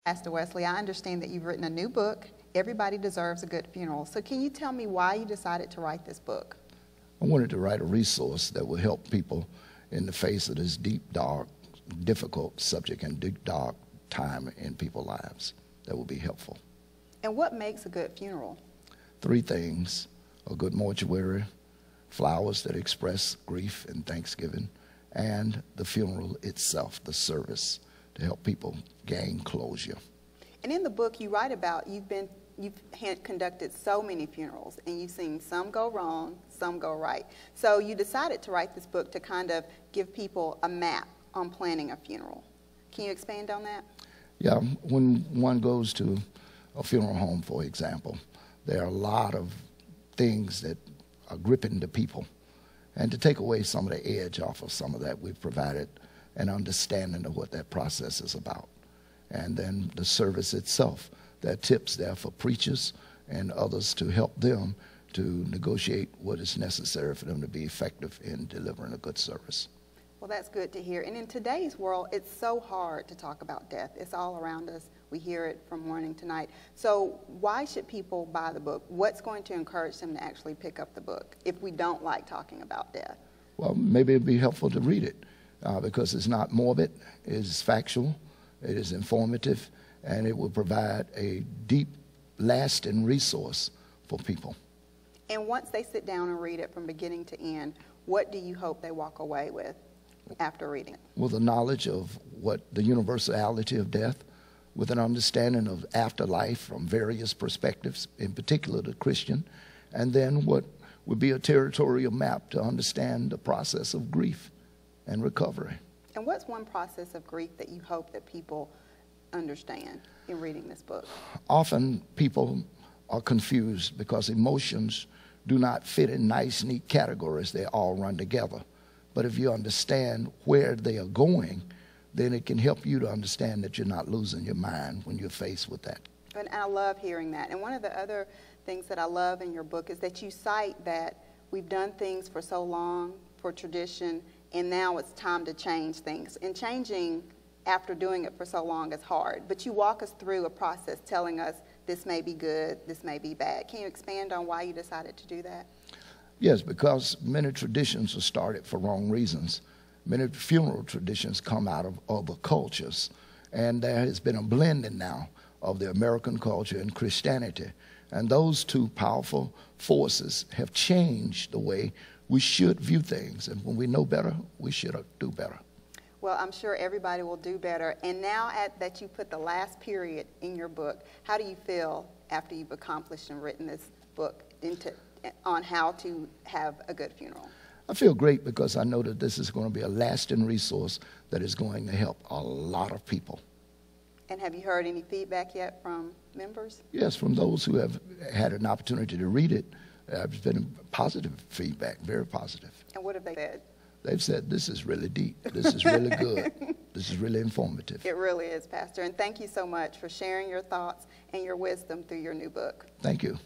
Pastor Wesley, I understand that you've written a new book, Everybody Deserves a Good Funeral. So can you tell me why you decided to write this book? I wanted to write a resource that will help people in the face of this deep, dark, difficult subject and deep, dark time in people's lives that will be helpful. And what makes a good funeral? 3 things: a good mortuary, flowers that express grief and thanksgiving, and the funeral itself, the service, to help people gain closure. And in the book you write about you've conducted so many funerals, and you've seen some go wrong, some go right. So you decided to write this book to kind of give people a map on planning a funeral. Can you expand on that? Yeah, when one goes to a funeral home, for example, there are a lot of things that are gripping the people. And to take away some of the edge off of some of that, we've provided an understanding of what that process is about. And then the service itself, there are tips there for preachers and others to help them to negotiate what is necessary for them to be effective in delivering a good service. Well, that's good to hear. And in today's world, it's so hard to talk about death. It's all around us. We hear it from morning to night. So why should people buy the book? What's going to encourage them to actually pick up the book if we don't like talking about death? Well, maybe it'd be helpful to read it because it's not morbid, it is factual, it is informative, and it will provide a deep, lasting resource for people. And once they sit down and read it from beginning to end, what do you hope they walk away with after reading it? With a knowledge of what the universality of death, with an understanding of afterlife from various perspectives, in particular the Christian, and then what would be a territorial map to understand the process of grief and recovery. And what's one process of grief that you hope that people understand in reading this book? Often people are confused because emotions do not fit in nice, neat categories. They all run together. But if you understand where they are going, then it can help you to understand that you're not losing your mind when you're faced with that. And I love hearing that. And one of the other things that I love in your book is that you cite that we've done things for so long, for tradition, and now it's time to change things. And changing after doing it for so long is hard. But you walk us through a process telling us this may be good, this may be bad. Can you expand on why you decided to do that? Yes, because many traditions are started for wrong reasons. Many funeral traditions come out of other cultures. And there has been a blending now of the American culture and Christianity. And those two powerful forces have changed the way we should view things. And when we know better, we should do better. Well, I'm sure everybody will do better. And now that you put the last period in your book, how do you feel after you've accomplished and written this book on how to have a good funeral? I feel great because I know that this is going to be a lasting resource that is going to help a lot of people. And have you heard any feedback yet from members? Yes, from those who have had an opportunity to read it. There's been positive feedback, very positive. And what have they said? They've said, this is really deep. This is really good. This is really informative. It really is, Pastor. And thank you so much for sharing your thoughts and your wisdom through your new book. Thank you.